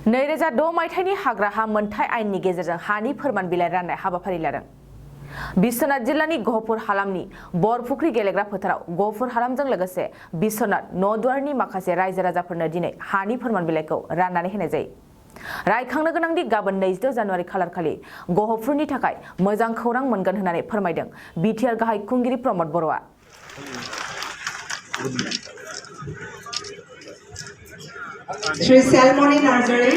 2006 मायथाइनि हाग्रा हा मोनथाय आयेननि गेजेरजों हानि फोरमान बिलाइ राननाय हाबाफारि लादों। बिश्वनाथ जिल्लानि गहपुर हालामनि बरफुख्रि गेलेग्रा फोथाराव गहपुर हालामजों लोगोसे बिश्वनाथ नदुवारनि माखासे रायजो राजाफोरनो दिनै हानि फोरमान बिलाइखौ राननानै होनाय जायो। रायखांनो गोनांदि गाबोन 22 जानुवारि खालारखालि गहपुरनि थाखाय मोजां खौरां मोनगोन होननानै फोरमायदों बिटिआर गाहाय खुंगिरि प्रमद बर'आ। Shri Salmoni Nursery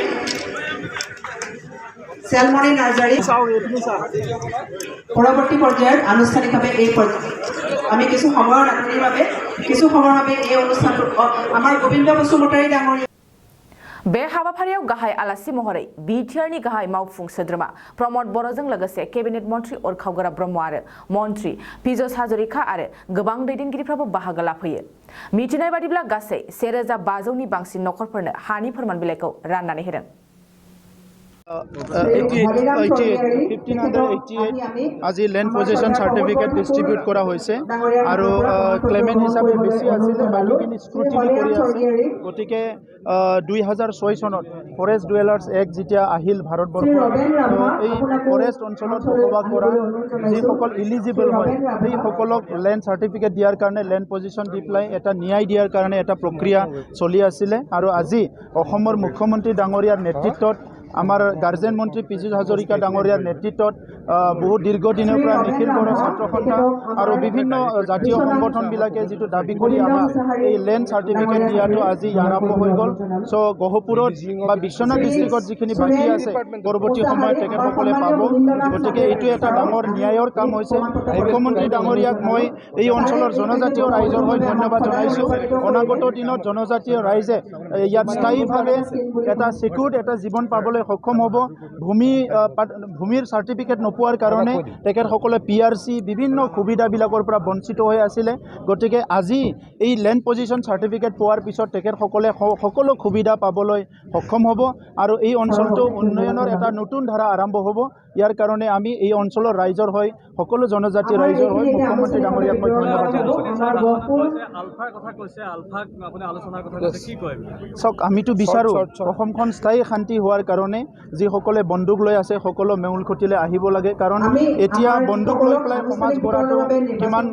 পৰৱৰ্তী পৰ্যায়ত আনুষ্ঠানিকভাৱে আমি কিছু সময়ৰ বাবে এই অনুষ্ঠানটো আমাৰ গোবিন্দ বসুমতাৰী ডাঙৰীয়া बे हाबाफारियाव गाहाय आलासि महरै बिटिआरनि गाहाय मावफुं सोद्रोमा प्रमद बर'जों लोगोसे केबिनेट मन्त्री अरखावगोरा ब्रह्म आरो मन्त्री पीयूष हाजरिका आरो गोबां दैदेनगिरिफ्राबो बाहागो लाफैयो। मिथिनाय बादिब्ला गासै 1500 नि बांसिन नखरफोरनो हानि फोरमान बिलाइखौ राननानै होदों। 1588 আজি ল্যান্ড পজিশন সার্টিফিকেট ডিস্ট্রিবিউট করা হয়েছে আৰু ক্লেমেন্ট হিসাবে বেশি আছিল বাকিখিনি স্ক্ৰুটিনি কৰি আছে। গতিকে 2006 চনত ফৰেষ্ট ডুৱেলাৰ্ছ এক্ট যেতিয়া আহিল ভাৰতবৰ্ষত এই ফৰেষ্ট অঞ্চলত বসবাস কৰা যিসকল ইলিজিবল হয় সেই সকলক ল্যান্ড সাৰ্টিফিকেট দিয়াৰ কাৰণে ল্যান্ড পজিশন দি পেলাই এটা ন্যায় দিয়াৰ কাৰণে এটা প্ৰক্ৰিয়া চলি আছিল আৰু আজি অসমৰ মুখ্যমন্ত্ৰী ডাঙৰীয়াৰ নেতৃত্বত আমাৰ গাৰ্জেন মন্ত্ৰী পীयूष হাজৰিকা ডাঙৰীয়াৰ নেতৃত্বত বহু দীৰ্ঘদিনৰ পৰা নিখিল বড়ো ছাত্ৰ সন্থা আৰু বিভিন্ন জাতীয় সংগঠনবিলাকে যিটো দাবী কৰি আমাৰ এই ল্যান্ড সাৰ্টিফিকেট দিয়াটো আজি আৰম্ভ হৈ গ'ল। সো গহপুৰত বা বিশ্বনাথ ডিষ্ট্ৰিক্টত যিখিনি বাকী আছে পৰৱৰ্তী সময়ত তেখেতসকলে পাব। গতিকে এইটো এটা ডাঙৰ ন্যায়ৰ কাম হৈছে। মুখ্যমন্ত্ৰী ডাঙৰীয়াক মই এই অঞ্চলৰ জনজাতীয় ৰাইজৰ হৈ ধন্যবাদ জনাইছোঁ। অনাগত দিনত জনজাতীয় ৰাইজে ইয়াত স্থায়ীভাৱে এটা সিকিউৰ এটা জীৱন পাবলৈ সক্ষম হ'ব। ভূমিৰ সাৰ্টিফিকেট নোপোৱাৰ কাৰণে তেখেতসকলে পিআৰচি বিভিন্ন সুবিধাবিলাকৰ পৰা বঞ্চিত হৈ আছিলে। গতিকে আজি এই ল্যান্ড পজিশন সাৰ্টিফিকেট পোৱাৰ পিছত তেখেতসকলে সকলো সুবিধা পাবলৈ সক্ষম হ'ব আৰু এই অঞ্চলটো উন্নয়নৰ এটা নতুন ধাৰা আৰম্ভ হ'ব। ইয়াৰ কাৰণে আমি এই অঞ্চলৰ ৰাইজৰ হৈ সকলো জনজাতি ৰাইজৰ হৈ মুখ্যমন্ত্ৰী ডাঙৰীয়াক মই ধন্যবাদ জনাইছোঁ। চাওক, আমিতো বিচাৰোঁ অসমখন স্থায়ী শান্তি হোৱাৰ কাৰণে যিসকলে বন্দুক লৈ আছে সকলো মেউল খুঁটিলে আহিব লাগে। কাৰণ এতিয়া বন্দুক লৈ পেলাই সমাজ গঢ়াটো কিমান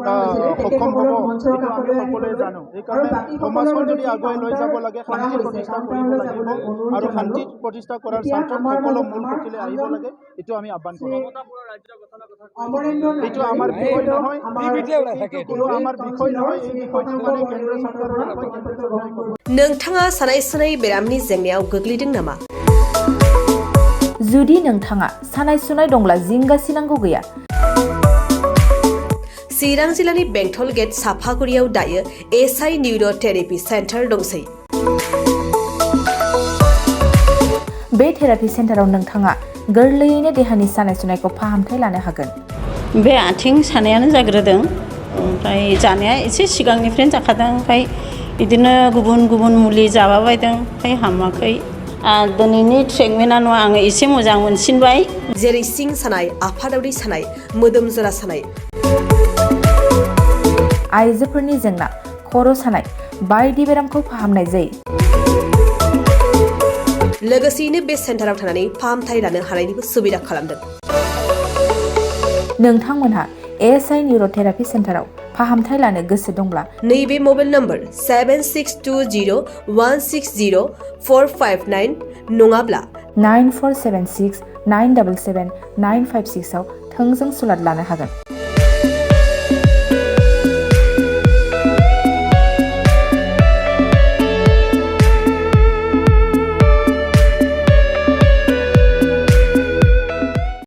সক্ষম হ'ব সেইটো আমি সকলোৱে জানো। সেইকাৰণে সমাজখন যদি আগুৱাই লৈ যাব লাগে শান্তি প্ৰতিষ্ঠা কৰিব লাগিব আৰু শান্তি প্ৰতিষ্ঠা কৰাৰ স্বাৰ্থত সকলো মূল খুঁটিলে আহিব লাগে। এইটো আমি আহ্বান কৰোঁ। এইটো আমাৰ বিষয় নহয়, আমাৰ বিষয় নহয়। এই বিষয়টো মানে কেন্দ্ৰ চৰকাৰৰ বিষয়। नोंथाङा सानाय सुनाय बेरामनि जेंनायाव गोग्लैदों नामा? जुदि नोंथाङा सानाय सुनाय दंब्ला जिंगासिनांगौ गैया। चिरां जिल्लानि बेंटल गेट साफागुरियाव दायो एसआइ निउर' थेरापि सेन्टार दंसै। बे थेरापि सेन्टाराव नोंथाङा गोरलैयैनो देहानि सानाय सुनायखौ फाहामथाय लानो हागोन। बे आथिं सानायानो जाग्रोदों, ओमफ्राय जानाया एसे सिगांनिफ्रायनो जाखादों, ओमफ्राय बिदिनो गुबुन गुबुन मुलि जाबाबायदों, ओमफ्राय हामाखै। दिनैनि ट्रिटमेन्टआ आङो एसे मोजां मोनसिनबाय। जेरै सिं सानाय, आफादावरि सानाय, मोदोम जरा सानाय, आइजोफोरनि जेंना, खर' सानाय बायदि बेरामखौ फाहामनाय जायो। लोगोसेयैनो बे सेन्टाराव थानानै फाहामथाय लानो हानायनिबो सुबिदा खालामदों। नोंथांमोनहा एसआइ निउर' थेरापि सेन्टाराव फाहामथाय लानो गोसो दंब्ला नैबे मबाइल नम्बर 7620160459 नङाब्ला 9476977956 आव थोंजों सुलाद लानो हागोन।